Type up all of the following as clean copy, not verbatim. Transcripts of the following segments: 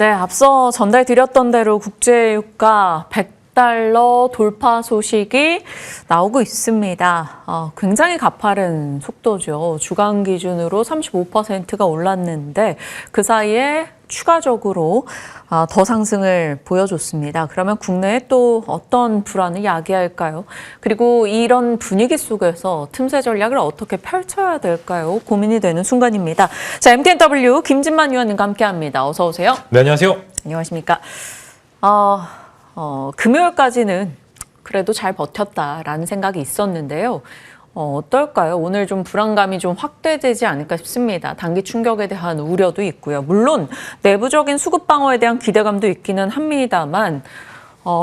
네, 앞서 전달드렸던 대로 국제유가 100달러 돌파 소식이 나오고 있습니다. 굉장히 가파른 속도죠. 주간 기준으로 35%가 올랐는데 그 사이에 추가적으로 더 상승을 보여줬습니다. 그러면 국내에 또 어떤 불안을 야기할까요? 그리고 이런 분위기 속에서 틈새 전략을 어떻게 펼쳐야 될까요? 고민이 되는 순간입니다. 자, MTNW 김진만 위원님과 함께합니다. 어서 오세요. 네, 안녕하세요. 안녕하십니까. 금요일까지는 그래도 잘 버텼다라는 생각이 있었는데요. 어떨까요? 오늘 좀 불안감이 좀 확대되지 않을까 싶습니다. 단기 충격에 대한 우려도 있고요. 물론 내부적인 수급 방어에 대한 기대감도 있기는 합니다만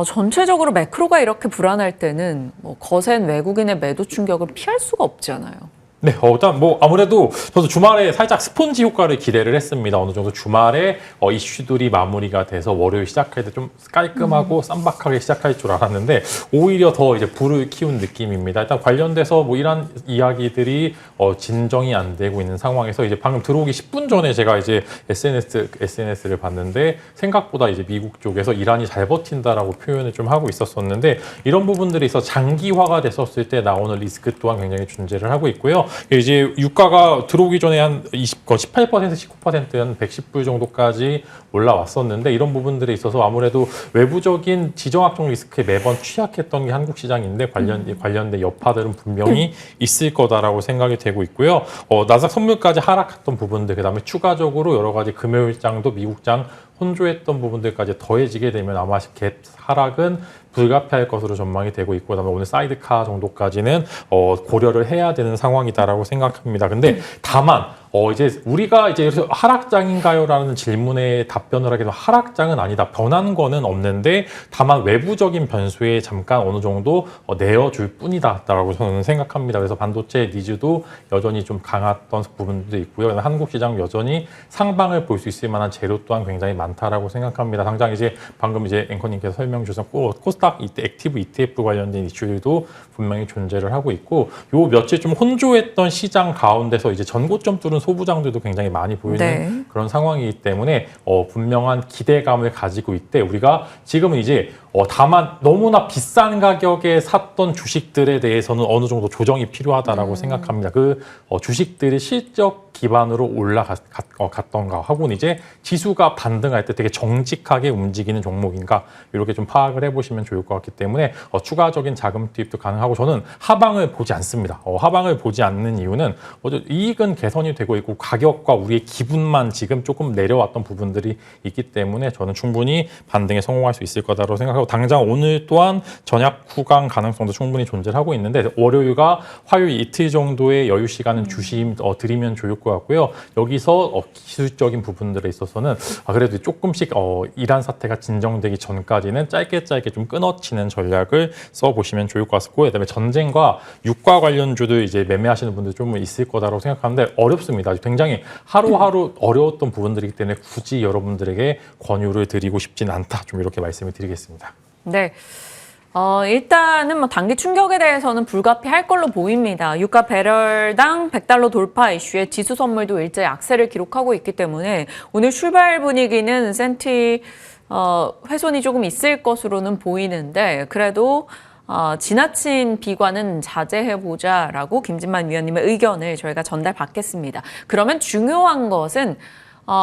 전체적으로 매크로가 이렇게 불안할 때는 거센 외국인의 매도 충격을 피할 수가 없잖아요. 네, 일단 아무래도 저도 주말에 살짝 스폰지 효과를 기대를 했습니다. 어느 정도 주말에 이슈들이 마무리가 돼서 월요일 시작할 때 좀 깔끔하고 쌈박하게 시작할 줄 알았는데 오히려 더 이제 불을 키운 느낌입니다. 일단 관련돼서 이런 이야기들이 진정이 안 되고 있는 상황에서 이제 방금 들어오기 10분 전에 제가 이제 SNS를 봤는데 생각보다 이제 미국 쪽에서 이란이 잘 버틴다라고 표현을 좀 하고 있었는데 이런 부분들이 있어 장기화가 됐었을 때 나오는 리스크 또한 굉장히 존재를 하고 있고요. 이제 유가가 들어오기 전에 한 18%, 19%한 110불 정도까지 올라왔었는데 이런 부분들에 있어서 아무래도 외부적인 지정학적 리스크에 매번 취약했던 게 한국 시장인데 관련된 여파들은 분명히 있을 거다라고 생각이 되고 있고요. 나스닥 선물까지 하락했던 부분들, 그다음에 추가적으로 여러 가지 금요일장도 미국장 혼조했던 부분들까지 더해지게 되면 아마 갭 하락은 불가피할 것으로 전망이 되고 있고, 그다음에 오늘 사이드카 정도까지는 고려를 해야 되는 상황이다라고 생각합니다. 근데 다만 이제 우리가 이제 하락장인가요라는 질문에 답변을 하게 되면 하락장은 아니다. 변한 거는 없는데 다만 외부적인 변수에 잠깐 어느 정도 내어줄 뿐이다라고 저는 생각합니다. 그래서 반도체 니즈도 여전히 좀 강했던 부분도 있고요. 한국 시장 여전히 상방을 볼 수 있을 만한 재료 또한 굉장히 많다라고 생각합니다. 당장 이제 방금 이제 앵커님께서 설명 주신 코스닥 액티브 ETF 관련된 이슈들도 분명히 존재를 하고 있고, 요 며칠 좀 혼조했던 시장 가운데서 이제 전고점 뚫은 소부장들도 굉장히 많이 보이는 그런 상황이기 때문에 분명한 기대감을 가지고 있대. 우리가 지금은 이제 다만 너무나 비싼 가격에 샀던 주식들에 대해서는 어느 정도 조정이 필요하다라고 생각합니다. 그 주식들이 실적 기반으로 올라갔던가 하고는 이제 지수가 반등할 때 되게 정직하게 움직이는 종목인가 이렇게 좀 파악을 해보시면 좋을 것 같기 때문에 추가적인 자금 투입도 가능하고, 저는 하방을 보지 않습니다. 하방을 보지 않는 이유는 이익은 개선이 되고 있고 가격과 우리의 기분만 지금 조금 내려왔던 부분들이 있기 때문에 저는 충분히 반등에 성공할 수 있을 거다라고 생각하고, 당장 오늘 또한 전약 후강 가능성도 충분히 존재를 하고 있는데 화요일과 화요일 이틀 정도의 여유 시간은 드리면 좋을 것 같고요. 여기서 기술적인 부분들에 있어서는 그래도 조금씩 이란 사태가 진정되기 전까지는 짧게 좀 끊어치는 전략을 써보시면 좋을 것 같고, 그다음에 전쟁과 유가 관련주들 이제 매매하시는 분들 좀 있을 거다라고 생각하는데 어렵습니다. 굉장히 하루하루 어려웠던 부분들이기 때문에 굳이 여러분들에게 권유를 드리고 싶진 않다. 좀 이렇게 말씀을 드리겠습니다. 네. 일단은 단기 충격에 대해서는 불가피할 걸로 보입니다. 유가 배럴당 100달러 돌파 이슈에 지수 선물도 일제히 악세를 기록하고 있기 때문에 오늘 출발 분위기는 센티 훼손이 조금 있을 것으로는 보이는데, 그래도 지나친 비관은 자제해보자라고 김진만 위원님의 의견을 저희가 전달받겠습니다. 그러면 중요한 것은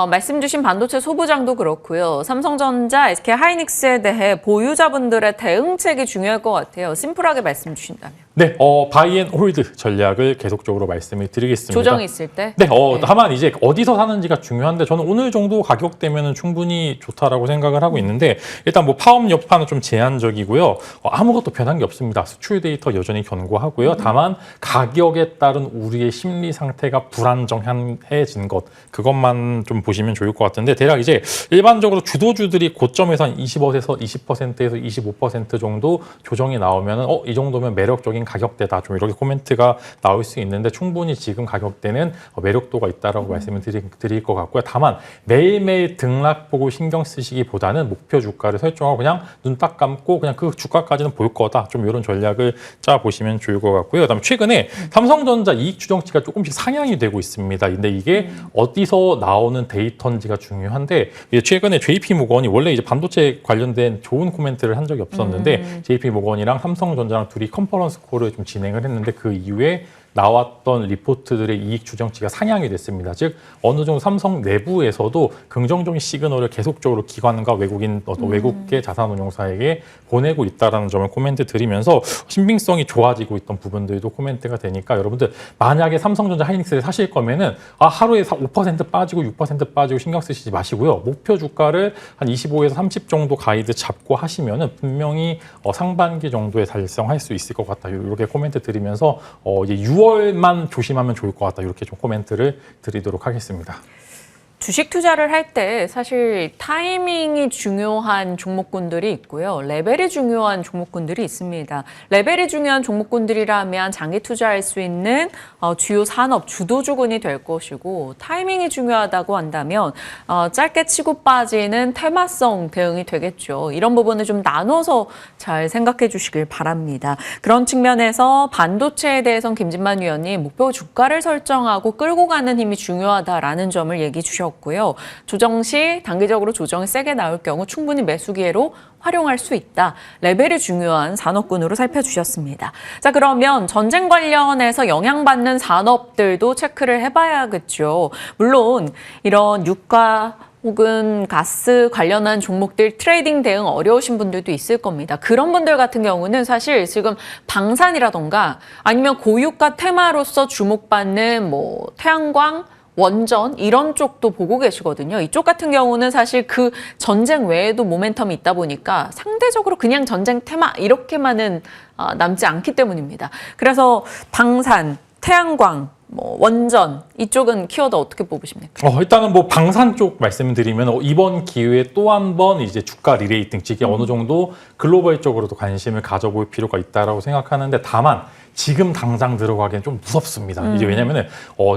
말씀 주신 반도체 소부장도 그렇고요. 삼성전자, SK하이닉스에 대해 보유자분들의 대응책이 중요할 것 같아요. 심플하게 말씀 주신다면. 네, 바이 앤 홀드 전략을 계속적으로 말씀을 드리겠습니다. 조정이 있을 때? 네, 다만 이제 어디서 사는지가 중요한데 저는 오늘 정도 가격대면은 충분히 좋다라고 생각을 하고 있는데, 일단 파업 여파는 좀 제한적이고요. 아무것도 변한 게 없습니다. 수출 데이터 여전히 견고하고요. 다만 가격에 따른 우리의 심리 상태가 불안정해진 것, 그것만 좀 보시면 좋을 것 같은데, 대략 이제 일반적으로 주도주들이 고점에서 한 20에서 20%에서 25% 정도 조정이 나오면은 이 정도면 매력적인 매력적인 가격대다. 좀 이렇게 코멘트가 나올 수 있는데 충분히 지금 가격대는 매력도가 있다라고 말씀을 드릴 것 같고요. 다만 매일매일 등락 보고 신경 쓰시기보다는 목표 주가를 설정하고 그냥 눈 딱 감고 그냥 그 주가까지는 볼 거다. 좀 이런 전략을 짜 보시면 좋을 것 같고요. 그다음에 최근에 삼성전자 이익 추정치가 조금씩 상향이 되고 있습니다. 근데 이게 어디서 나오는 데이터인지가 중요한데 최근에 JP모건이 원래 이제 반도체 관련된 좋은 코멘트를 한 적이 없었는데 JP모건이랑 삼성전자랑 둘이 컨퍼런스 콜을 좀 진행을 했는데 그 이후에 나왔던 리포트들의 이익 추정치가 상향이 됐습니다. 즉 어느 정도 삼성 내부에서도 긍정적인 시그널을 계속적으로 기관과 외국계 자산운용사에게 보내고 있다는 점을 코멘트 드리면서 신빙성이 좋아지고 있던 부분들도 코멘트가 되니까 여러분들 만약에 삼성전자 하이닉스를 사실 거면은 하루에 5% 빠지고 6% 빠지고 신경 쓰시지 마시고요. 목표 주가를 한 25에서 30 정도 가이드 잡고 하시면은 분명히 상반기 정도에 달성할 수 있을 것 같다. 이렇게 코멘트 드리면서 이제 6월만 조심하면 좋을 것 같다. 이렇게 좀 코멘트를 드리도록 하겠습니다. 주식 투자를 할 때 사실 타이밍이 중요한 종목군들이 있고요. 레벨이 중요한 종목군들이 있습니다. 레벨이 중요한 종목군들이라면 장기 투자할 수 있는 주요 산업 주도주군이 될 것이고 타이밍이 중요하다고 한다면 짧게 치고 빠지는 테마성 대응이 되겠죠. 이런 부분을 좀 나눠서 잘 생각해 주시길 바랍니다. 그런 측면에서 반도체에 대해서는 김진만 위원님 목표 주가를 설정하고 끌고 가는 힘이 중요하다라는 점을 얘기해 주셨고 고요. 조정 시 단기적으로 조정이 세게 나올 경우 충분히 매수 기회로 활용할 수 있다. 레벨이 중요한 산업군으로 살펴주셨습니다. 자, 그러면 전쟁 관련해서 영향받는 산업들도 체크를 해봐야겠죠. 물론 이런 유가 혹은 가스 관련한 종목들 트레이딩 대응 어려우신 분들도 있을 겁니다. 그런 분들 같은 경우는 사실 지금 방산이라던가 아니면 고유가 테마로서 주목받는 태양광, 원전 이런 쪽도 보고 계시거든요. 이쪽 같은 경우는 사실 그 전쟁 외에도 모멘텀이 있다 보니까 상대적으로 그냥 전쟁 테마 이렇게만은 남지 않기 때문입니다. 그래서 방산, 태양광, 원전 이쪽은 키워드 어떻게 뽑으십니까? 일단은 방산 쪽 말씀드리면 이번 기회에 또 한 번 이제 주가 리레이팅 이게 어느 정도 글로벌적으로도 관심을 가져볼 필요가 있다라고 생각하는데 다만 지금 당장 들어가기엔 좀 무섭습니다. 이제 왜냐면은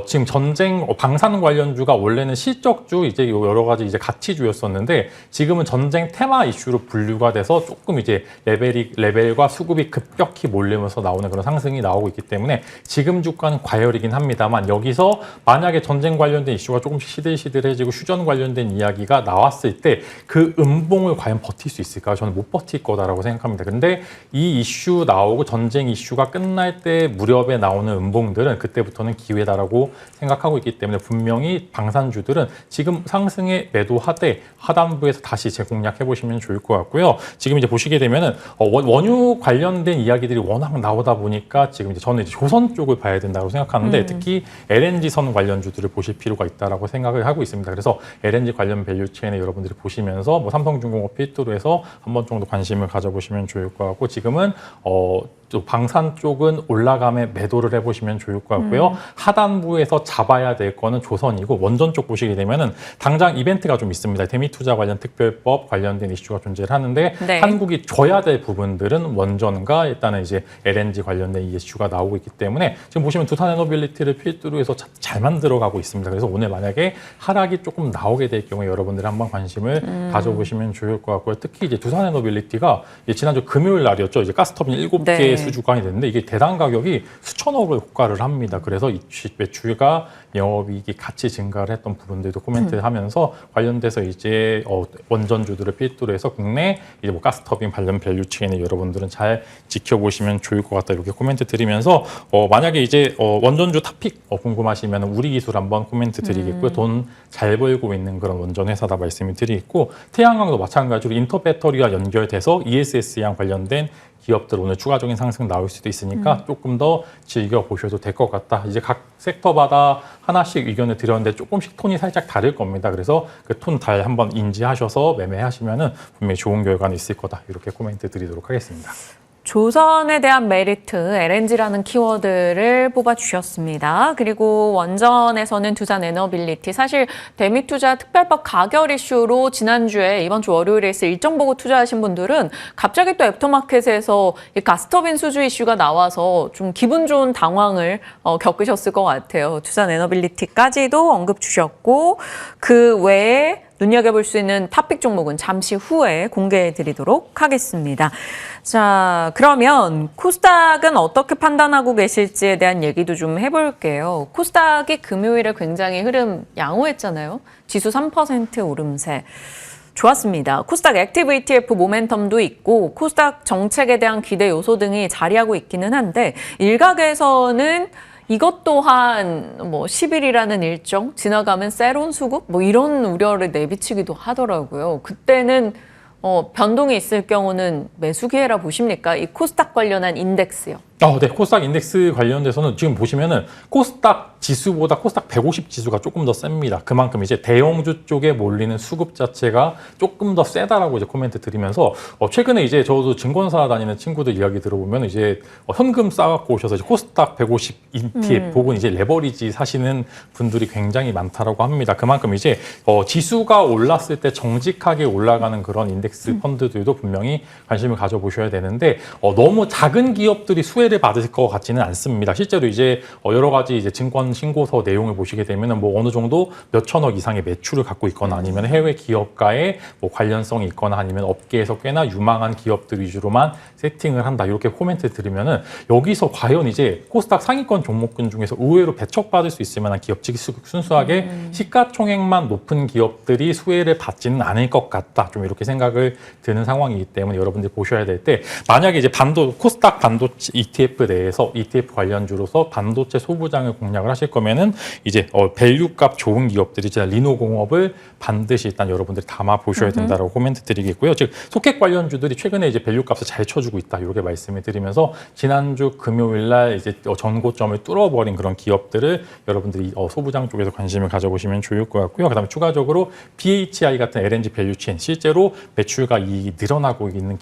지금 전쟁 방산 관련주가 원래는 실적주 이제 여러 가지 이제 가치주였었는데 지금은 전쟁 테마 이슈로 분류가 돼서 조금 이제 레벨과 수급이 급격히 몰리면서 나오는 그런 상승이 나오고 있기 때문에 지금 주가는 과열이긴 합니다만 여기서 만약에 전쟁 관련된 이슈가 조금씩 시들시들해지고 휴전 관련된 이야기가 나왔을 때 그 음봉을 과연 버틸 수 있을까? 저는 못 버틸 거다라고 생각합니다. 근데 이 이슈 나오고 전쟁 이슈가 끝날 때 무렵에 나오는 음봉들은 그때부터는 기회다라고 생각하고 있기 때문에 분명히 방산주들은 지금 상승에 매도하되 하단부에서 다시 재공략해 보시면 좋을 것 같고요. 지금 이제 보시게 되면은 원유 관련된 이야기들이 워낙 나오다 보니까 지금 이제 저는 이제 조선 쪽을 봐야 된다고 생각하는데 특히 LNG 선 관련주들을 보실 필요가 있다라고 생각을 하고 있습니다. 그래서 LNG 관련 밸류 체인에 여러분들이 보시면서 삼성중공업 필두로 해서 한 번 정도 관심을 가져보시면 좋을 것 같고 지금은 또 방산 쪽은 올라감에 매도를 해보시면 좋을 것 같고요. 하단부에서 잡아야 될 거는 조선이고 원전 쪽 보시게 되면은 당장 이벤트가 좀 있습니다. 대미투자 관련 특별법 관련된 이슈가 존재를 하는데 네. 한국이 줘야 될 부분들은 원전과 일단은 이제 LNG 관련된 이슈가 나오고 있기 때문에 지금 보시면 두산에너빌리티를 필두로 해서 잘 만들어가고 있습니다. 그래서 오늘 만약에 하락이 조금 나오게 될 경우에 여러분들이 한번 관심을 가져보시면 좋을 것 같고요. 특히 이제 두산에너빌리티가 지난주 금요일 날이었죠. 이제 가스터빈 7개 네. 수주관이 됐는데 이게 대당 가격이 수천억을 호가를 합니다. 그래서 이 매출과 영업이익이 같이 증가를 했던 부분들도 코멘트를 하면서 관련돼서 이제 원전주들을 필두로 해서 국내 이제 가스터빈 관련 밸류 체인을 여러분들은 잘 지켜보시면 좋을 것 같다 이렇게 코멘트 드리면서 만약에 이제 원전주 탑픽 궁금하시면 우리 기술 한번 코멘트 드리겠고요. 돈 잘 벌고 있는 그런 원전 회사다 말씀을 드리겠고 태양광도 마찬가지로 인터 배터리와 연결돼서 ESS랑 관련된 기업들 오늘 추가적인 상승 나올 수도 있으니까 조금 더 즐겨보셔도 될 것 같다. 이제 각 섹터마다 하나씩 의견을 드렸는데 조금씩 톤이 살짝 다를 겁니다. 그래서 그 톤 잘 한번 인지하셔서 매매하시면은 분명히 좋은 결과는 있을 거다. 이렇게 코멘트 드리도록 하겠습니다. 조선에 대한 메리트, LNG라는 키워드를 뽑아주셨습니다. 그리고 원전에서는 두산 에너빌리티, 사실 대미투자 특별법 가결 이슈로 지난주에 이번 주 월요일에 있을 일정 보고 투자하신 분들은 갑자기 또 애프터마켓에서 이 가스터빈 수주 이슈가 나와서 좀 기분 좋은 당황을 겪으셨을 것 같아요. 두산 에너빌리티까지도 언급 주셨고 그 외에 눈여겨볼 수 있는 탑픽 종목은 잠시 후에 공개해 드리도록 하겠습니다. 자, 그러면 코스닥은 어떻게 판단하고 계실지에 대한 얘기도 좀 해볼게요. 코스닥이 금요일에 굉장히 흐름 양호했잖아요. 지수 3% 오름세. 좋았습니다. 코스닥 액티브 ETF 모멘텀도 있고 코스닥 정책에 대한 기대 요소 등이 자리하고 있기는 한데 일각에서는 이것 또한 뭐 10일이라는 일정 지나가면 세론 수급 뭐 이런 우려를 내비치기도 하더라고요. 그때는 변동이 있을 경우는 매수 기회라 보십니까? 이 코스닥 관련한 인덱스요. 네. 코스닥 인덱스 관련돼서는 지금 보시면은 코스닥 지수보다 코스닥 150 지수가 조금 더 셉니다. 그만큼 이제 대형주 쪽에 몰리는 수급 자체가 조금 더 세다라고 이제 코멘트 드리면서 최근에 이제 저도 증권사 다니는 친구들 이야기 들어보면 이제 현금 쌓아갖고 오셔서 이제 코스닥 150 ETF 혹은 이제 레버리지 사시는 분들이 굉장히 많다라고 합니다. 그만큼 이제 지수가 올랐을 때 정직하게 올라가는 그런 인덱스 펀드들도 분명히 관심을 가져보셔야 되는데 너무 작은 기업들이 수혜를 받을 것 같지는 않습니다. 실제로 이제 여러 가지 이제 증권 신고서 내용을 보시게 되면은 뭐 어느 정도 몇천억 이상의 매출을 갖고 있거나 아니면 해외 기업과의 뭐 관련성이 있거나 아니면 업계에서 꽤나 유망한 기업들 위주로만 세팅을 한다 이렇게 코멘트 드리면은 여기서 과연 이제 코스닥 상위권 종목군 중에서 의외로 배척받을 수 있을 만한 기업들이 순수하게 시가총액만 높은 기업들이 수혜를 받지는 않을 것 같다 좀 이렇게 생각을 드는 상황이기 때문에 여러분들이 보셔야 될 때 만약에 이제 코스닥 반도체 ETF 내에서 ETF 관련주로서 반도체 소부장을 공략을 하실 거면은 이제 밸류값 좋은 기업들이 이제 리노공업을 반드시 일단 여러분들이 담아 보셔야 된다라고 코멘트 드리겠고요. 즉 소켓 관련주들이 최근에 이제 밸류값을 잘 쳐주고 있다 이렇게 말씀을 드리면서 지난주 금요일 날 이제 전고점을 뚫어버린 그런 기업들을 여러분들이 소부장 쪽에서 관심을 가져보시면 좋을 것 같고요. 그다음에 추가적으로 BHI 같은 LNG 밸류체인 실제로 매출과 이익이 늘어나고 있는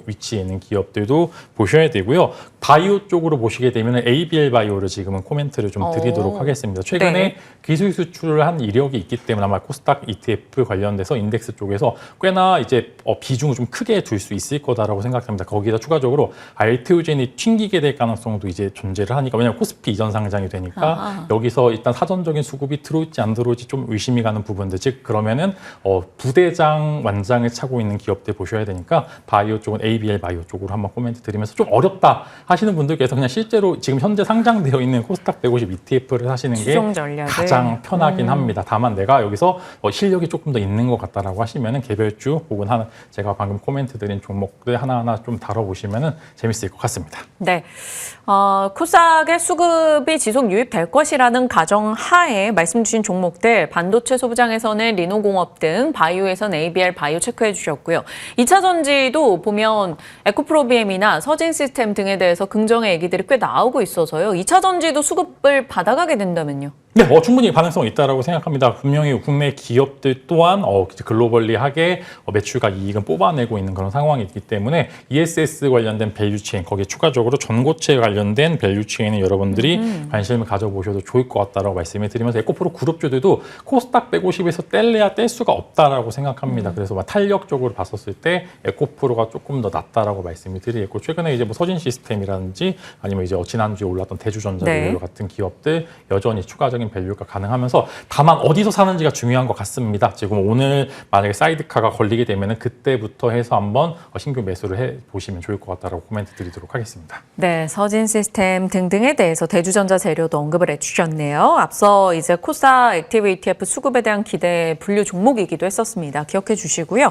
위치에 있는 기업들도 보셔야 되고요. 바이오 쪽으로 보시게 되면 ABL 바이오를 지금은 코멘트를 좀 드리도록 하겠습니다. 최근에 네. 기술 수출을 한 이력이 있기 때문에 아마 코스닥 ETF 관련돼서 인덱스 쪽에서 꽤나 이제 비중을 좀 크게 둘 수 있을 거다라고 생각합니다. 거기다 추가적으로 알테오젠이 튕기게 될 가능성도 이제 존재를 하니까 왜냐하면 코스피 이전 상장이 되니까 여기서 일단 사전적인 수급이 들어올지 안 들어올지 좀 의심이 가는 부분들 즉 그러면은 부대장 완장을 차고 있는 기업들 보셔야 되니까 바이오 쪽은 ABL 바이오 쪽으로 한번 코멘트 드리면서 좀 어렵다 하시는 분들께서 그냥 실제로 지금 현재 상장되어 있는 코스닥 150 ETF를 사시는 게 가장 편하긴 합니다. 다만 내가 여기서 실력이 조금 더 있는 것 같다라고 하시면은 개별주 혹은 제가 방금 코멘트 드린 종목들 하나하나 좀 다뤄보시면은 재밌을 것 같습니다. 네. 코스닥의 수급이 지속 유입될 것이라는 가정 하에 말씀 주신 종목들 반도체 소부장에서는 리노공업 등 바이오에서는 ABL 바이오 체크해 주셨고요. 2차 전지도 보면 에코프로비엠이나 서진시스템 등에 대해서 긍정의 얘기들이 꽤 나오고 있어서요. 2차 전지도 수급을 받아가게 된다면요. 네, 충분히 가능성이 있다라고 생각합니다. 분명히 국내 기업들 또한 글로벌리하게 매출과 이익은 뽑아내고 있는 그런 상황이 있기 때문에 ESS 관련된 밸류체인, 거기에 추가적으로 전고체 관련된 밸류체인에 여러분들이 관심을 가져보셔도 좋을 것 같다라고 말씀을 드리면서 에코프로 그룹주들도 코스닥 150에서 뗄래야 뗄 수가 없다라고 생각합니다. 그래서 탄력적으로 봤었을 때 에코프로가 조금 더 낫다라고 말씀을 드리겠고 최근에 이제 뭐 서진 시스템이라든지 아니면 이제 지난주에 올랐던 대주전자 같은 기업들 여전히 추가적인 밸류가 가능하면서 다만 어디서 사는지가 중요한 것 같습니다. 지금 오늘 만약에 사이드카가 걸리게 되면 그때부터 해서 한번 신규 매수를 해보시면 좋을 것 같다라고 코멘트 드리도록 하겠습니다. 네, 서진 시스템 등등에 대해서 대주전자 재료도 언급을 해주셨네요. 앞서 이제 코스닥 액티브 ETF 수급에 대한 기대 분류 종목이기도 했었습니다. 기억해 주시고요.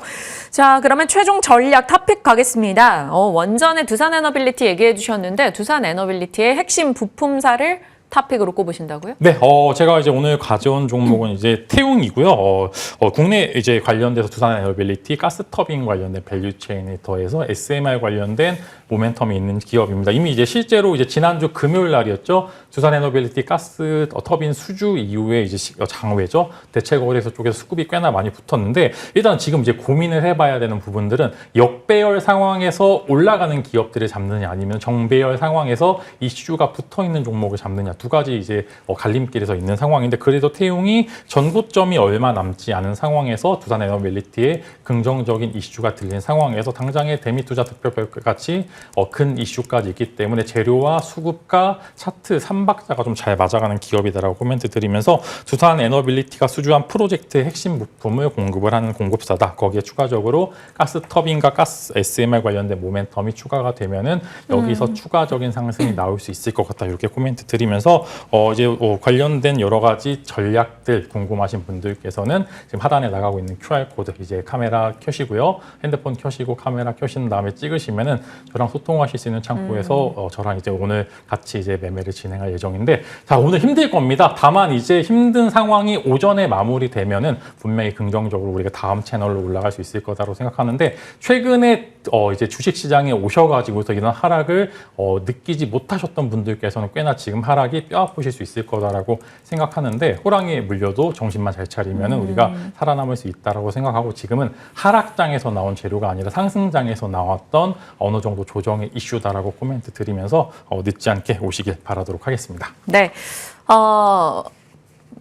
자, 그러면 최종 전략 탑픽 가겠습니다. 원전의 두산 에너빌리티 얘기해 주셨는데 두산 에너빌리티의 핵심 부품사를 토픽으로 꼽으신다고요? 네, 제가 이제 오늘 가져온 종목은 이제 태웅이고요. 국내 이제 관련돼서 두산 에너빌리티 가스터빈 관련된 밸류체인에 더해서 SMR 관련된 모멘텀이 있는 기업입니다. 이미 이제 실제로 이제 지난주 금요일 날이었죠. 두산 에너빌리티 가스 터빈 수주 이후에 이제 장외죠. 대체거래소 쪽에서 수급이 꽤나 많이 붙었는데 일단 지금 이제 고민을 해봐야 되는 부분들은 역배열 상황에서 올라가는 기업들을 잡느냐 아니면 정배열 상황에서 이슈가 붙어 있는 종목을 잡느냐 두 가지 이제 갈림길에서 있는 상황인데 그래도 태용이 전고점이 얼마 남지 않은 상황에서 두산 에너빌리티의 긍정적인 이슈가 들린 상황에서 당장의 대미투자 특별별 같이 큰 이슈까지 있기 때문에 재료와 수급과 차트 3박자가 좀 잘 맞아가는 기업이다라고 코멘트 드리면서 두산 에너빌리티가 수주한 프로젝트의 핵심 부품을 공급을 하는 공급사다. 거기에 추가적으로 가스 터빈과 가스 SMR 관련된 모멘텀이 추가가 되면은 여기서 추가적인 상승이 나올 수 있을 것 같다. 이렇게 코멘트 드리면서 이제 관련된 여러 가지 전략들 궁금하신 분들께서는 지금 하단에 나가고 있는 QR 코드 이제 카메라 켜시고요. 핸드폰 켜시고 카메라 켜신 다음에 찍으시면은 저랑 소통하실 수 있는 창구에서 저랑 이제 오늘 같이 이제 매매를 진행할 예정인데 자, 오늘 힘들 겁니다. 다만 이제 힘든 상황이 오전에 마무리되면은 분명히 긍정적으로 우리가 다음 채널로 올라갈 수 있을 거다라고 생각하는데 최근에 이제 주식 시장에 오셔가지고서 이런 하락을 느끼지 못하셨던 분들께서는 꽤나 지금 하락이 뼈 아프실 수 있을 거다라고 생각하는데 호랑이에 물려도 정신만 잘 차리면은 우리가 살아남을 수 있다라고 생각하고 지금은 하락장에서 나온 재료가 아니라 상승장에서 나왔던 어느 정도 조정의 이슈다라고 코멘트 드리면서 늦지 않게 오시길 바라도록 하겠습니다. 네.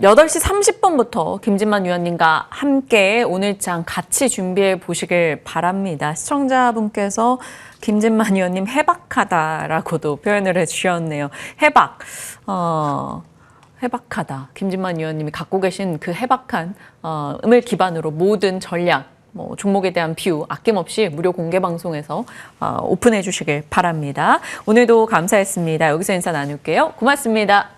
8시 30분부터 김진만 위원님과 함께 오늘 장 같이 준비해 보시길 바랍니다. 시청자분께서 김진만 위원님 해박하다라고도 표현을 해주셨네요. 해박. 해박하다. 김진만 위원님이 갖고 계신 그 해박한 을 기반으로 모든 전략, 종목에 대한 뷰 아낌없이 무료 공개 방송에서 오픈해 주시길 바랍니다. 오늘도 감사했습니다. 여기서 인사 나눌게요. 고맙습니다.